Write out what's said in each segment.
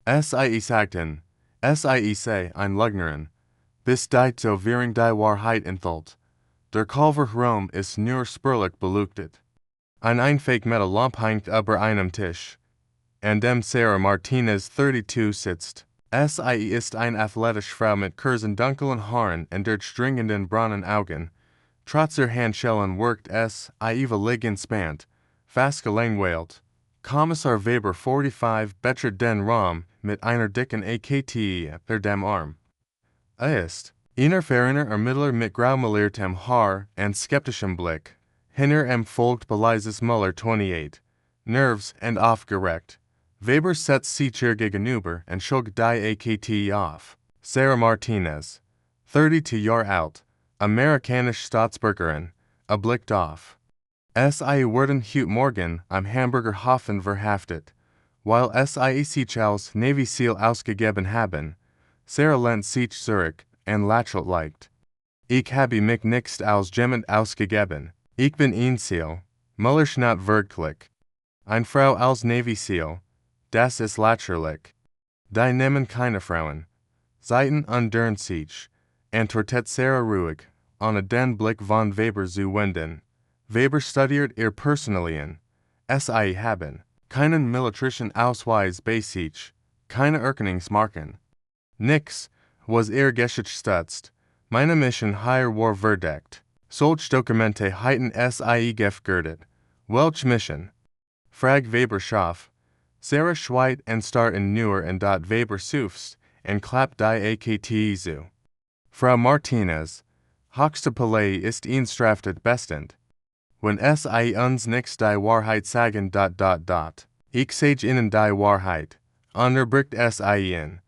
Sie sagten, sie sei ein Lügnerin, bis die zur Währung die Wahrheit enthielt. Der Kalver Rom ist nur spurlich beleuchtet. Ein Fake Metal Lamp hängt über einem Tisch, an dem Sarah Martinez 32 sitzt. Sie ist eine athletische Frau mit kurzen dunklen Haaren und durchdringenden braunen Augen. Trotz ihr Handschellen wirkt liegen spannt, fast gelangweilt. Kommissar Weber 45 betritt den Raum mit einer dicken AKT per dem Arm. Ist einer Verriner Ermittler mit graumeliertem Haar und skeptischem Blick. Hinter folgt Belizes Muller 28, nervös und aufgeregt. Weber setzt sich ihr gegenüber und schlägt die AKT auf. Sarah Martinez, 32 Jahre alt, amerikanische Staatsbürgerin, blickt auf. Sie wurden heute Morgen am Hamburger Hafen verhaftet, weil sie sich als Navy SEAL ausgegeben haben. Sarah lehnt sich zurück und lächelt leicht. Ich habe mich nicht als jemand ausgegeben. Ich bin ein SEAL. Muller schnappt wirklich. Eine Frau als Navy SEAL. Das ist lächerlich. Die nehmen keine Frauen. Seiten undern sich. Antwortet Sarah ruhig, ohne den Blick von Weber zu wenden. Weber studiert ihr Personalien. Sie haben keinen militärischen Ausweis bei sich, keine Erkennungsmarken. Nix, was ihr geschützt. Meine Mission hier war verdeckt. Solch Dokumente heiten sie gefährdet. Welch Mission? Frag Weber scharf. Sarah schweigt und starrt in nur und dot Weber suffst und klappt die AKT zu. Frau Martinez, höchste Palais ist Ihnen straftet bestend. Wenn sie uns nix die Wahrheit sagen Ich sage Ihnen die Wahrheit, unterbricht sie ihn.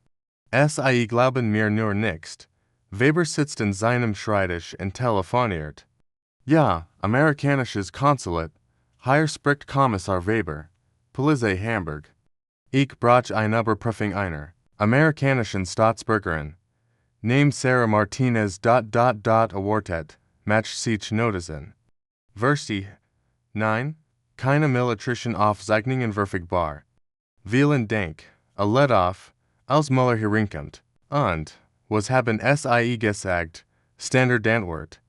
Sie glauben mir nur nicht. Weber sitzt in seinem Schreibtisch und telefoniert. Ja, amerikanisches Konsulat. Hier spricht Kommissar Weber. Polizei Hamburg. Ich brauche eine Überprüfung einer amerikanischen Staatsbürgerin. Name Sarah Martinez erwartet, match sich Notizen. Versi. Nein, keine militärischen Aufzeichnungen verfügbar. Vielen Dank, let auf, als Muller hereinkommt. Und, was haben sie gesagt? Standardantwort.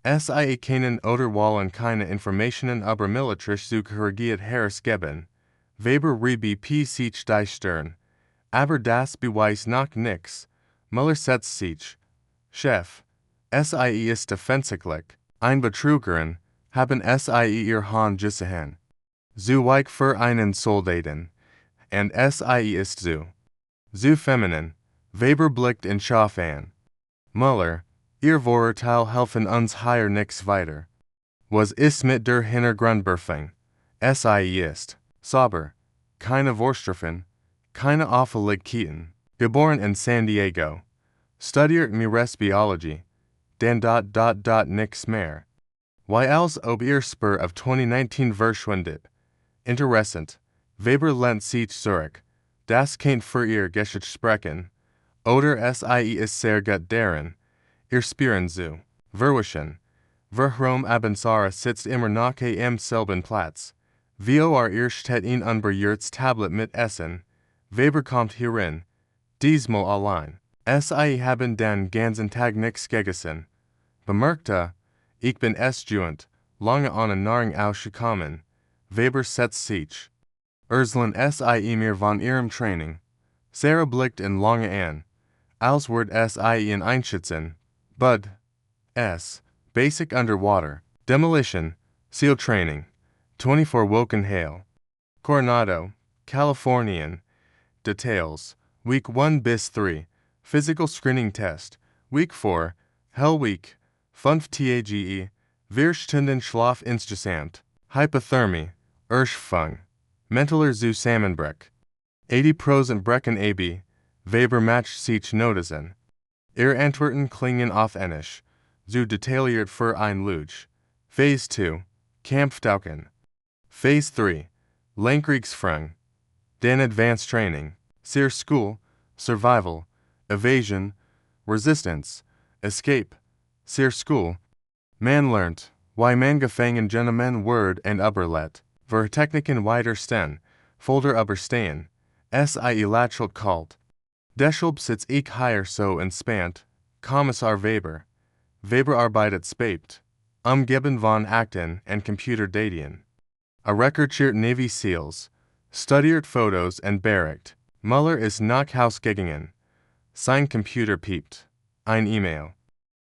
Sie kennen oder wollen keine Informationen über militärische Zugehörigkeit herausgeben. Weber rieb sich die Stirn. Aber das beweist noch nix. Muller setzt sich. Chef, sie ist offensichtlich ein Betrügerin, haben sie ihr Hand gesehen. Zu weich für einen Soldaten. Und sie ist zu feminin. Weber blickt ihn scharf an. Muller, ihr Vorurteil helfen uns hier nix weiter. Was ist mit der Hintergrundprüfung? Sie ist sauber, keine Vorstrafen, keine Auffälligkeiten, geboren in San Diego. Studiert Meeresbiologie, dann nix mehr. Wie als ob ihr Spur of 2019 verschwindet. Interessant, Weber lehnt sich zurück. Das kennt für ihr Geschichte sprechen. Oder sie ist sehr gut darin. Ihr spüren zu. Verwischen. Warum Sarah sitzt immer noch am selben Platz. Ihr steht in unberührtes Tablet mit Essen. Weber kommt hierin. Diesmal allein. Sie haben den ganzen Tag nichts gegessen. Bemerkte, ich bin juend, lange ohne Nahrung ausgekommen. Weber setzt sich. Erzählen sie mir von ihrem Training. Sarah blickt ihn lange an. Als wird sie ihn einschätzen. Bud. Basic Underwater. Demolition. SEAL Training. 24 Woken Hail. Coronado. Californian. Details. Week 1 bis 3. Physical Screening Test. Week 4. Hell Week. 5 Tage. 4 Stunden Schlaf insgesamt. Hypothermie. Erschöpfung. Mentaler Zusammenbruch. 80% Brechen AB. Weber matcht sich Notizen. Ihr Antworten klingen auf Englisch. Zu detailliert für ein Luch. Phase 2. Kampftauchen. Phase 3. Landkriegsfrung. Den Advanced Training. Sehr School. Survival. Evasion. Resistance. Escape. Sehr School. Man lernt, wie man gefangen genommen wird und überlebt. Techniken weiter stehen. Folder überstehen. sie lateralt kalt. Deshalb sitzt ich hier so entspannt, Kommissar Weber. Weber arbeitet spät. Umgeben von Akten and Computerdatien. Recherchiert Navy SEALs. Studiert Fotos and Bericht. Muller ist nach Haus gegangen. Sein Computer piept. Ein E-Mail.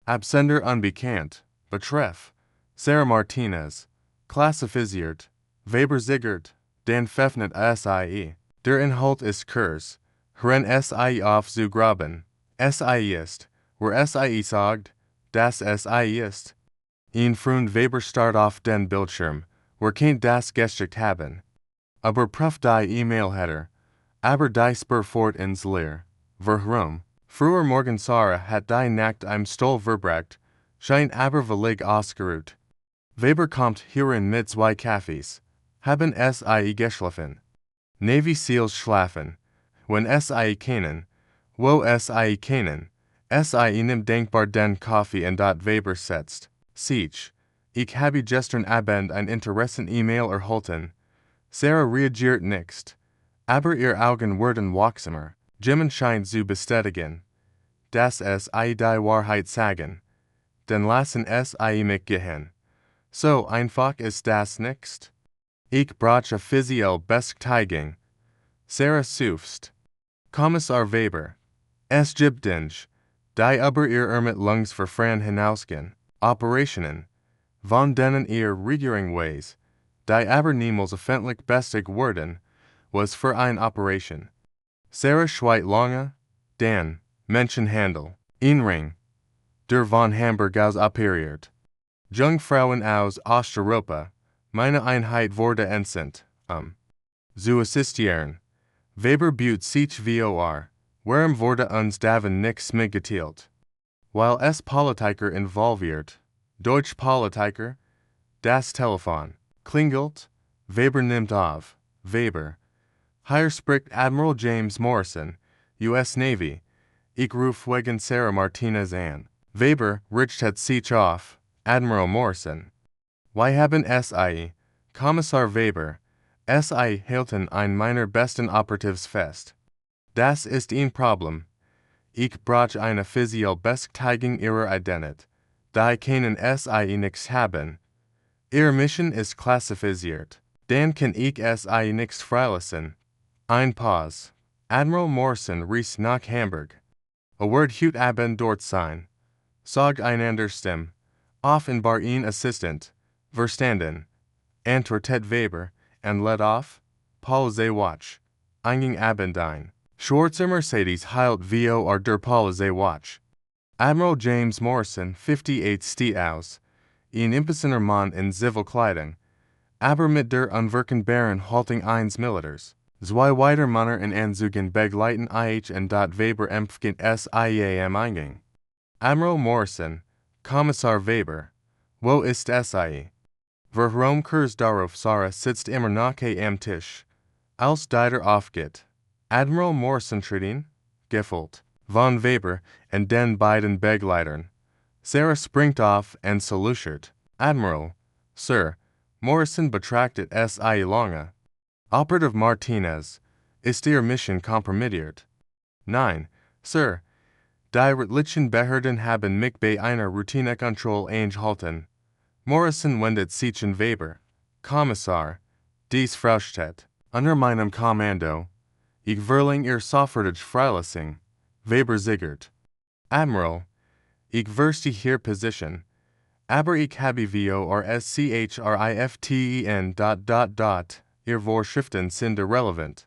Absender unbekannt. Betreff. Sarah Martinez. Klassifisiert. Weber ziggert. Dan Pfeffnet SIE. Der Inhalt ist Kurs. Heren SIE auf zu graben. SIE ist. Wer SIE sagt, das SIE ist. Ein Freund Weber start auf den Bildschirm. Wer kennt das geschickt haben. Aber prüft die E-Mail-Header. Aber die Spur fort ins Leer. Warum? Früher morgen Sarah hat die Nacht im Stall verbrecht, scheint aber völlig ausgeruht. Weber kommt hierin mit zwei Kaffees. Haben sie geschlafen. Navy SEALs schlafen. Wenn sie kennen, wo sie kennen, sie nimmt denkbar den Kaffee in dat Weber setzt. Sich. Ich habe gestern Abend ein interessant E-Mail erhalten. Sarah reagiert nicht. Aber ihr Augen werden wachsamer. Jimmen scheint zu bestätigen. Das sie die Wahrheit sagen. Dann lassen sie mich gehen. So einfach ist das nicht. Ich brauche offiziell Bestätigung. Sarah seufzt. Kommissar Weber. Es gibt Dinge, die über ihr Ermittlungsverfahren hinausgehen. Operationen, von denen ihr Regierung weiß, die aber niemals öffentlich bestätigt wurden, was für eine Operation. Sarah schweigt lange, dann, Menschenhandel, Inring, der von Hamburg aus operiert. Jungfrauen aus Osteuropa, meine Einheit wurde entsandt, zu assistieren. Weber büht sich vor, warum wurde uns davon nichts mitgeteilt? Weil es Politiker involviert, Deutsche Politiker, das Telefon, klingelt, Weber nimmt auf, Weber. Hier spricht Admiral James Morrison, US Navy, ich ruf wegen Sarah Martinez an. Weber richtet sich auf, Admiral Morrison. Wir haben sie, Kommissar Weber, sie hielten ein meiner besten Operatives fest. Das ist ein Problem. Ich brauche eine offizielle Bestätigung ihrer Identität. Die können sie nichts haben. Ihre Mission ist klassifiziert. Dann kann ich sie nichts freilassen. Ein Pause. Admiral Morrison reist nach Hamburg. Wird heute Abend dort sein. Sagt einander Stimme. Offenbar ein Assistent. Verstanden. Antwortet Weber, and let off. Polizei Watch. Einging Abend ein. Schwarzer Mercedes hielt vor der Polizei Watch. Admiral James Morrison, 58 steht aus. Ein imposanter Mann in Zivilkleidung. Aber mit der unverkennbaren Haltung eines Militars. Zwei weitere Männer in Anzügen begleiten und dat Weber empfängt am Eingang. Admiral Morrison, Kommissar Weber, wo ist sie? Warum Kurs darauf Sarah sitzt immer noch am Tisch. Als der aufgeht. Admiral Morrison tritt ihn, gefolgt von Weber und den beiden Begleitern. Sarah springt auf und salutiert. Admiral, Sir, Morrison betrachtet sie lange. Operative Martinez, ist Ihre Mission kompromittiert? Nein, Sir. Die rechtlichen Behörden haben mich bei einer Routinekontrolle angehalten. Morrison wendet sich an Weber. Kommissar, dies Frau steht unter meinem Kommando. Ich verlange Ihr sofortige Freilassung. Weber ziggert. Admiral, ich verstehe Ihre Position. Aber ich habe vorschriften. Ihr Vorschriften sind irrelevant.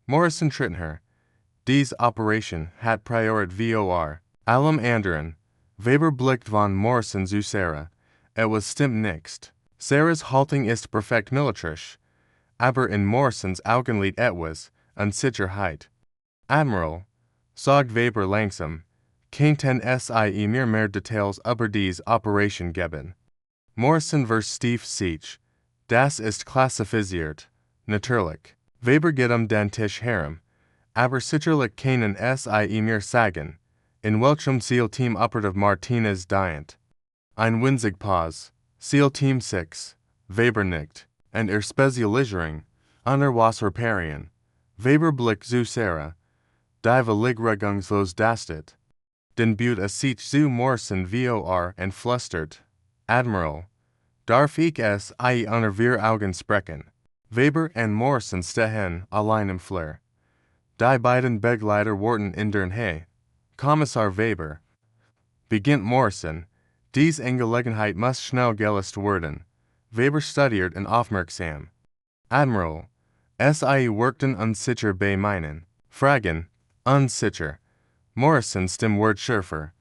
Morrison tritt her. Diese Operation hat Priorität vor allem anderen. Weber blickt von Morrison zu Sarah. Was stimmt nicht. Sarahs Haltung ist perfekt militarisch. Aber in Morrisons Augen liegt etwas, Unsicherheit. Admiral, sagt Weber langsam, könnten sie mir mehr Details über diese Operation geben? Morrison verstieft sich. Das ist klassifiziert. Natürlich. Weber geht den Tisch herum. Aber sicherlich können sie mir sagen, in welchem SEAL-Team Operative Martinez dient. Ein winzig Pause. SEAL-Team 6. Weber nickt. Und Spezialisierung, unter was reparieren. Weber blick zu Sarah, die Verlegregungslos dastet. Den Butte a sich zu Morrison vor and flustert. Admiral, darf ich es unter vier Augen sprechen? Weber and Morrison stehen allein im Flur. Die beiden Begleiter warten in dern Nähe. Kommissar Weber, beginnt Morrison, dies Angelegenheit muss schnell gelöst werden. Weber studiert und aufmerksam. Admiral, sie workten unsicher bei meinen Fragen, unsicher. Morrison stem Wort schärfer.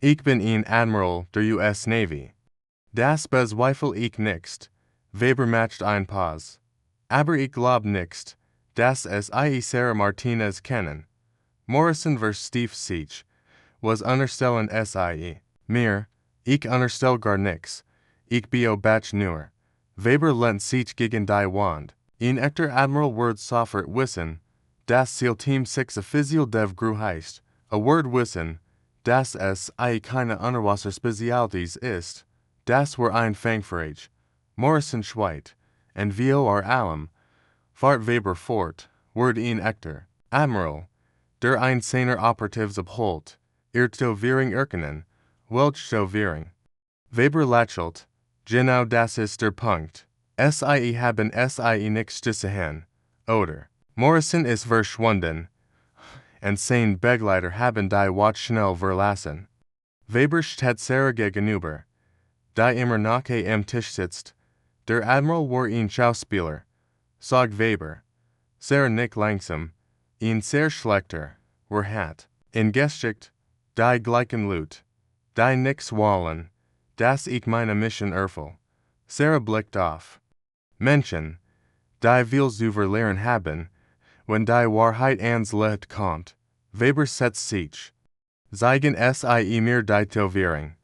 Ich bin ein Admiral der US Navy. Das bezweifel ich nicht. Weber macht ein Pause. Aber ich glaub nicht, dass es Sarah Martinez kennen. Morrison verstief sich. Was unterstellen mir, ich unterstell gar nix. Ich beobachte nur. Weber lehnt sich gegen die Wand. Ein echter Admiral Word sofort wissen, das Seelteam sich offiziell dev Gru heißt. A Word wissen, dass es keine Unterwasserspezialities ist, das war ein Fangfrage. Morrison schweigt, and vor allem, fahrt Weber fort, Word ein echter Admiral, der ein seiner Operatives abholt, zu Viering erkennen, welch zu Viering. Weber lächelt, genau das ist der Punkt. Sie haben nichts zu sehen, oder? Morrison ist verschwunden, and sein Begleiter haben die Wacht schnell verlassen. Weber steht Sarah gegenüber, die immer noch am Tisch sitzt. Der Admiral war ein Schauspieler, sagt Weber. Sarah nickt langsam, ein sehr schlechter, hat, in Geschichte, die gleichen Lut, die nix wollen, dass ich meine Mission erfüll. Sarah blickt auf. Menschen, die will zu verlieren haben, wenn die Wahrheit ans Licht kommt. Weber setzt sich. Zeigen mir die Tovierung.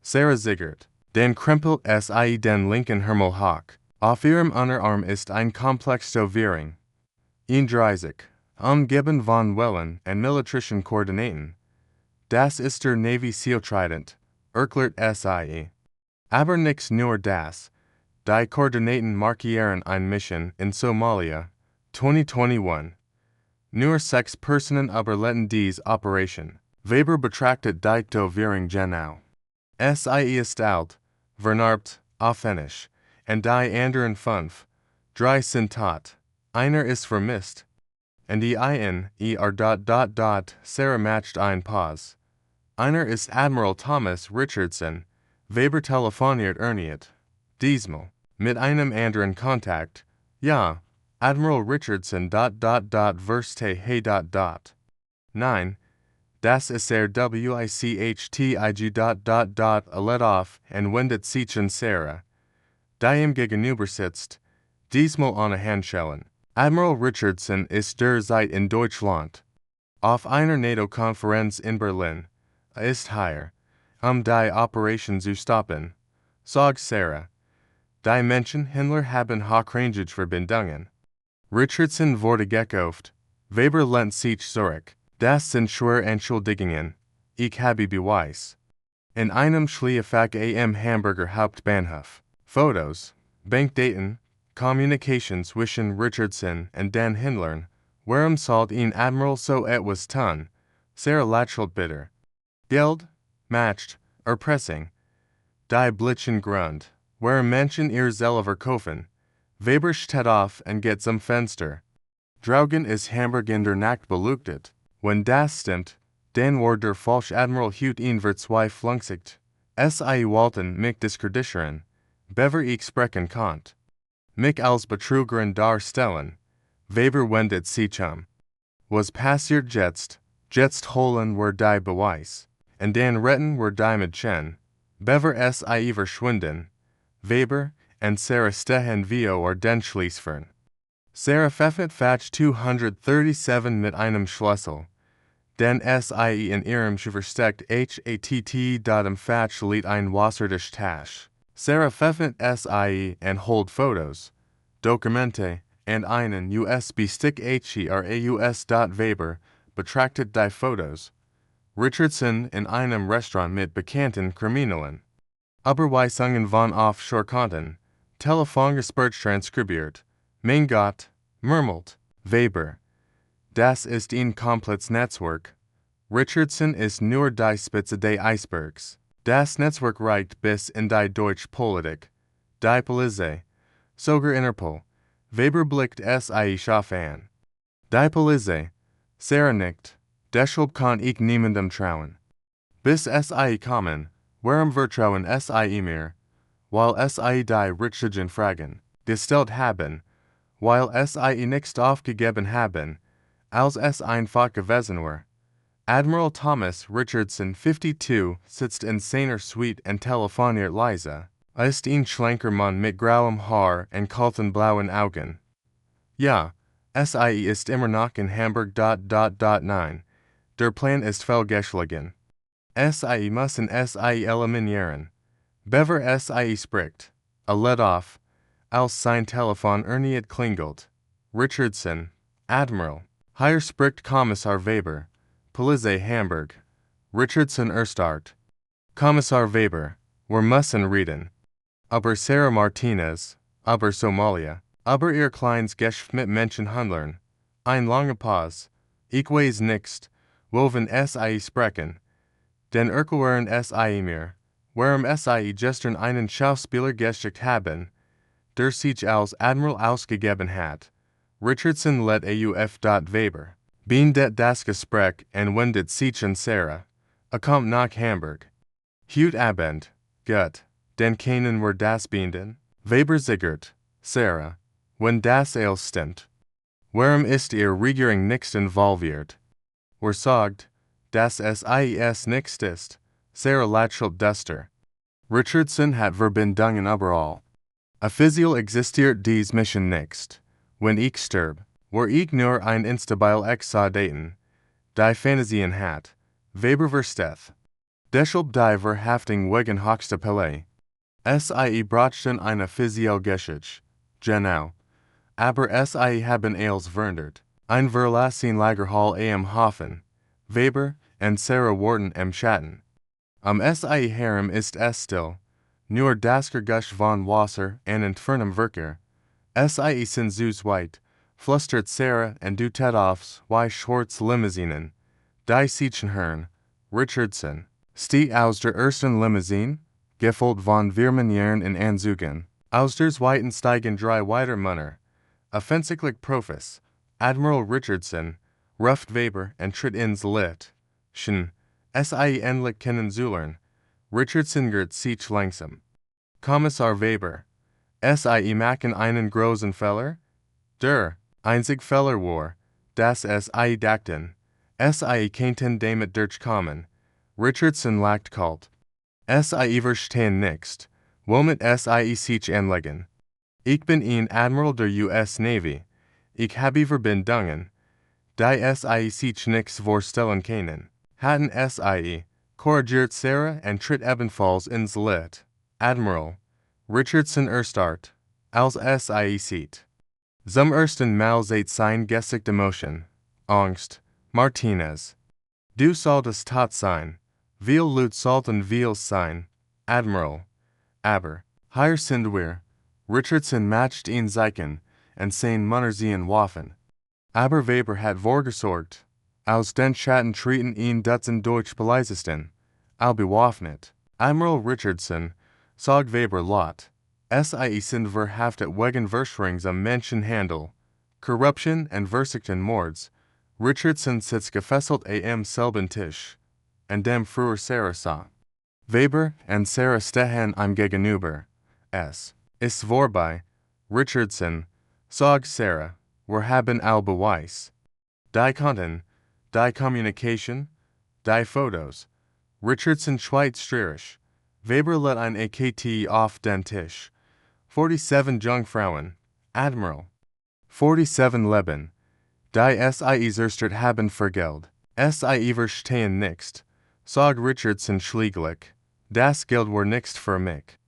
Sarah ziggert. Dann krempelt den linken Ärmel hoch. Auf ihrem Unterarm ist ein Komplex Tovierung. Ein Dreisig. Umgeben von Wellen und militärischen Koordinaten. Das ist der Navy Seal Trident, erklärt sie. Aber nix nur das. Die Koordinaten markieren eine Mission in Somalia, 2021. Nur 6 Personen überlebten diese Operation. Weber betrachtet die Tovierung genau. Sie ist alt, vernarbt, aufwendig, und die anderen 5, 3 sind tot. Einer ist vermisst. Und die Sarah macht ein Pause. Einer ist Admiral Thomas Richardson. Weber telefoniert erneut. Diesmal, mit einem anderen Kontakt. Ja, Admiral Richardson. Verste he. Nein, das ist wichtig. Let off and wendet sich an Sarah, die ihm gegenüber sitzt, diesmal ohne Handschellen. Admiral Richardson ist derzeit in Deutschland. Auf einer NATO-Konferenz in Berlin. Ist hier, die Operation zu stoppen, sagt Sarah. Die Menschenhändler haben hochrangige Verbindungen. Richardson wurde gekauft. Weber lehnt sich zurück. Das sind schwere Entschuldigungen. Ich habe Beweis. In einem Schließfach am Hamburger Hauptbahnhof. Fotos, Bankdaten, Communication zwischen Richardson und den Händlern. Warum sollte ein Admiral so etwas tun? Sarah lächelt bitter. Geld, Macht, Erpressung. Die blitzen Grund, warum Menschen ihr selber verkaufen. Weber steht auf und geht zum Fenster. Draugen ist Hamburg in der Nacht beleuchtet. Wenn das stimmt, dann war der falsche Admiral Hut ihn verzweiflungsigt. Sie wollten mich diskreditieren, bevor ich sprechen konnte. Mich als Betrügerin darstellen. Weber wendet sich Was passiert jetzt? Jetzt holen wir die Beweis. Und dann retten wir die Mädchen. Bevor sie verschwinden. Weber und Sarah stehen vor den Schließfern. Sarah pfeffert Fach 237 mit einem Schlüssel. Den sie in ihrem Schuh versteckt im Fach liegt ein Wassertisch. Sarah pfeffert sie und holt Fotos, Dokumente und einen USB-Stick Weber betrachtet die Fotos. Richardson in einem Restaurant mit bekannten Kriminellen. Überweisungen von Offshore-Konten. Telefongespräch transkribiert. Mein Gott, murmelt Weber. Das ist ein komplettes Netzwerk. Richardson ist nur die Spitze des Eisbergs. Das Netzwerk reicht bis in die deutsche Politik, die Polizei, sogar Interpol. Weber blickt es scharf an. Die Polizei, Sarah nickt, deshalb kann ich niemandem trauen. Bis es kommen, warum vertrauen es mir, weil es die richtigen Fragen gestellt haben, weil es nichts aufgegeben haben, als es einfach gewesen war. Admiral Thomas Richardson 52 sitzt in seiner Suite und telefoniert leise. Ist ein schlanker Mann mit grauem Haar und kalten blauen Augen. Ja, SIE ist immer noch in Hamburg. Nein, der Plan ist fehlgeschlagen. SIE müssen SIE eliminieren. Bever SIE spricht, let off, als sein Telefon erneut klingelt. Richardson, Admiral, hier spricht Kommissar Weber, Polizei Hamburg. Richardson erstarrt. Kommissar Weber, wir müssen reden. Aber Sarah Martinez, aber Somalia, aber ihr kleines Geschäft mit Menschenhandlern. Ein lange Pause. Ich weiß nicht, woven SIE sprechen. Den erklären SIE mir, warum SIE gestern einen Schauspieler geschickt haben, der sich als Admiral ausgegeben hat. Richardson let auf. Weber. Beendet das Gespräch und wendet sich an Sarah. Kommt nach Hamburg. Heute Abend, gut, denn keinen wir das beenden? Weber zittert, Sarah, wenn das stimmt. Warum ist ihr Regierung nicht involviert? Sagt, dass es nicht ist. Sarah lächelt duster. Richardson hat Verbindungen überall. Offiziell existiert dies Mission nicht. Wenn ich sterb, war ich nur ein instabil Exodaten. Die Fantasien hat. Weber versteht. Deshalb die Verhaftung wegen höchster Palais. SIE brachten eine offizielle Geschichte. Genau. Aber SIE haben als verandert. Ein verlassen Lagerhall am Hafen. Weber und Sarah warten im Schatten. SIE Harem ist es still. Nur das Gergusch von Wasser und entfernem Verkehr. SIE sind süß white, flüstert Sarah und du auf zwei schwarze Limousinen. Die sitzen hören. Richardson. Stieg aus der ersten Limousine, gefolgt von Manieren in Anzügen. Aus der zweiten steigen drei weitere Männer. Offensichtlich Profis. Admiral Richardson, ruft Weber und tritt ins Licht. SIE endlich kennenzulernen. Richardson geht sich langsam. Kommissar Weber. SIE machen einen großen Fehler? Der einzig Fehler war, dass SIE dachten. SIE könnten damit durchkommen. Richardson lacht kalt. SIE verstehen nicht, womit SIE sich anlegen. Ich bin ein Admiral der US Navy. Ich habe Verbindungen. Die SIE sich nichts vorstellen können. Hatten SIE, korrigiert Sarah und tritt ebenfalls ins Licht. Admiral. Richardson erstarrt, als SIE sieht. Zum ersten Mal sieht sein Gesicht Emotion. Angst. Martinez. Du solltest tot sein. Viel Leute sollten viel sein. Admiral. Aber, hier sind wir. Richardson matcht ihn Zeichen, und sein Männer sehen Waffen. Aber Weber hat vorgesorgt. Aus den Schatten treten ihn Dutzend Deutsche Polizisten. Bewaffnet. Admiral Richardson, sagt Weber laut. SIE sind verhaftet wegen Verschwörungs Menschenhandel, Korruption und versuchten Mords. Richardson sitzt gefesselt am selben Tisch. Und dem früher Sarah sah. Weber und Sarah stehen ihm gegenüber. Es ist vorbei. Richardson, sagt Sarah, wir haben all Beweis. Die Konten, die Communication, die Fotos. Richardson schweigt störrisch. Weber let ein AKT auf den Tisch. 47 Jungfrauen, Admiral. 47 Leben. Die SIE erstert haben vergelt. SIE verstehen nicht, sagt Richardson schläglich. Das Geld war nicht für mich.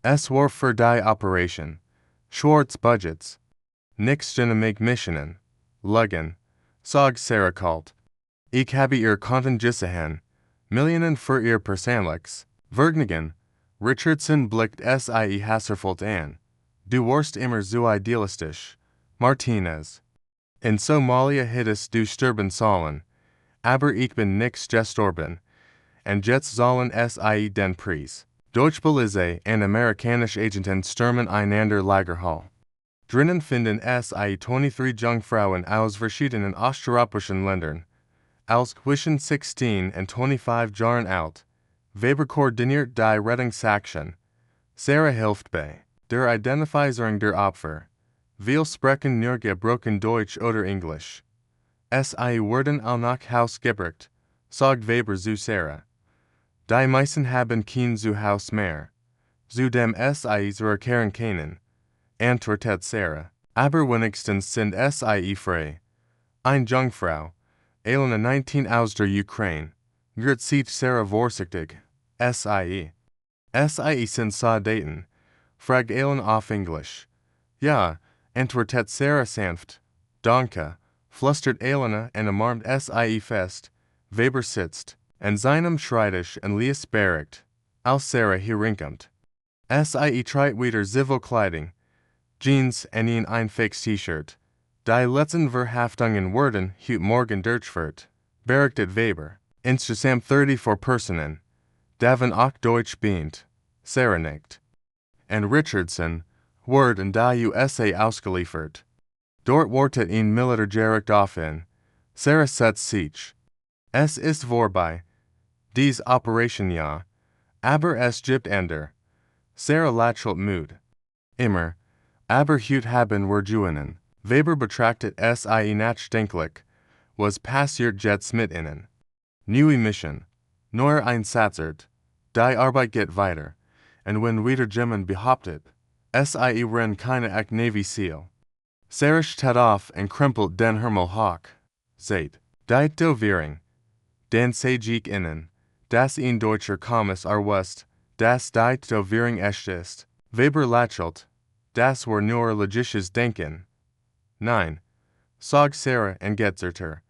Es war für die Operation. Schwarz Budgets. Nichts dynamik Missionen. Lügen, sagt Sarah kalt. Ich habe ihr Konten gesehen. Millionen für ihr Persönliches Vergnügen. Richardson blickt SIE hasservoll an. Du warst immer so idealistisch. Martinez. In Somalia hittis du sterben sollen, aber ich bin nix gestorben, and jetzt sollen sie den Preis. Deutsche Polizei and amerikanische Agenten stürmen einander Lagerhall. Drinnen finden sie 23 Jungfrauen aus verschiedenen osteuropäischen Ländern, als zwischen 16 und 25 Jahren alt. Weber koordiniert die Rettungsaktion. Sarah hilft bei der Identifizierung der Opfer. Wir sprechen nur gebrochen Deutsch oder Englisch. Sie werden auch nach Haus gebracht, sagt Weber zu Sarah. Die meisten haben kein Zuhause mehr. Zu dem sie zurückkehren können, antwortet Sarah. Aber wenigstens sind sie frei. Eine Jungfrau, Elena 19 aus der Ukraine, wird sieht Sarah vorsichtig. Sie sind Soldaten, fragt Elena auf Englisch. Ja, antwortet Sarah sanft. Danke, flüstert Elena und umarmt sie fest. Weber sitzt an seinem Schreibtisch und liest bereit, als Sarah hereinkommt. Sie trägt wieder Zivilkleidung, Jeans und ein fix T-Shirt. Die letzten Verhaftungen wurden heute Morgen durchgeführt, berichtet Weber. Insgesamt 34 Personen, davon auch Deutsch beint, Sarah nickt. Und Richardson wurde in die USA ausgeliefert. Dort wartet ein Militärgericht auf ihn. Sarah setzt sich. Es ist vorbei. Dies Operation ja. Aber es gibt Ender. Sarah lächelt müde. Immer. Aber heute haben wir Juinen. Weber betrachtet sie nachdenklich. Was passiert jetzt mit ihnen? Neue Mission. Neuer Einsatzort. Die Arbeit geht weiter. Und wenn wieder jemand behauptet, sie ren keine echt Navy SEAL. Sarah steht auf und krempelt den Himmel hoch. Seht, die Dovierung. Den sage ich ihnen, dass ein deutscher Kommissar West, dass die Dovierung echt ist. Weber lächelt. Das war nur logisches Denken. Nein, sagt Sarah und geht zur Tür.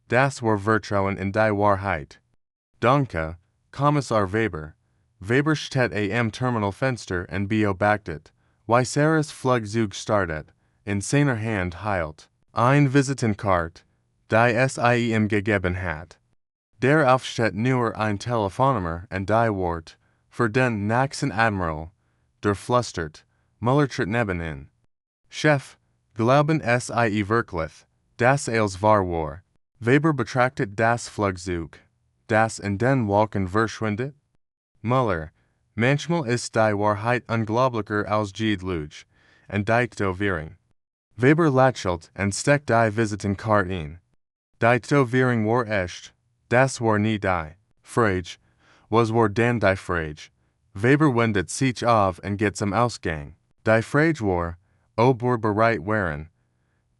Das war Vertrauen in die Wahrheit. Danke, Kommissar Weber. Weber steht am Terminalfenster und beobachtet, wie Sarahs Flugzeug startet, in seiner Hand hielt ein Visitenkarte, die sie ihm gegeben hat. Darauf steht nur ein Telefonnummer und die Wort, für den nächsten Admiral, der flüstert, Muller tritt neben ihn. Chef, glauben sie wirklich, dass es wahr war. Weber betrachtet das Flugzeug, das in den Wolken verschwindet. Muller, manchmal ist die Wahrheit unglaublicher als jede Lüge, und die Dovierung. Weber lächelt und steckt die Visitenkarte ein. Die Dovierung war echt, das war nie die Frage, was war denn die Frage? Weber wendet sich auf und geht zum Ausgang. Die Frage war, ob wir bereit wären,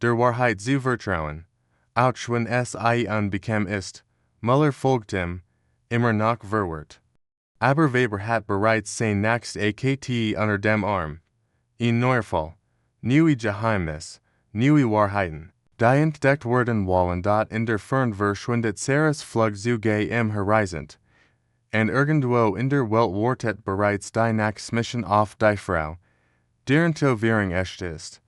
der Wahrheit zu vertrauen, auch wenn sie unbequem ist. Muller folgt ihm, immer noch verwirrt. Aber Weber hat bereits sein nächstes AKT unter dem Arm. Ein neuer Fall, neue Geheimnis, neue Wahrheiten. Die entdeckt werden wollen dort in der Ferne verschwindet Sarahs Flugzeug im Horizont. Und irgendwo in der Welt wartet bereits die nächste Mission auf die Frau, deren Dovierung echt ist.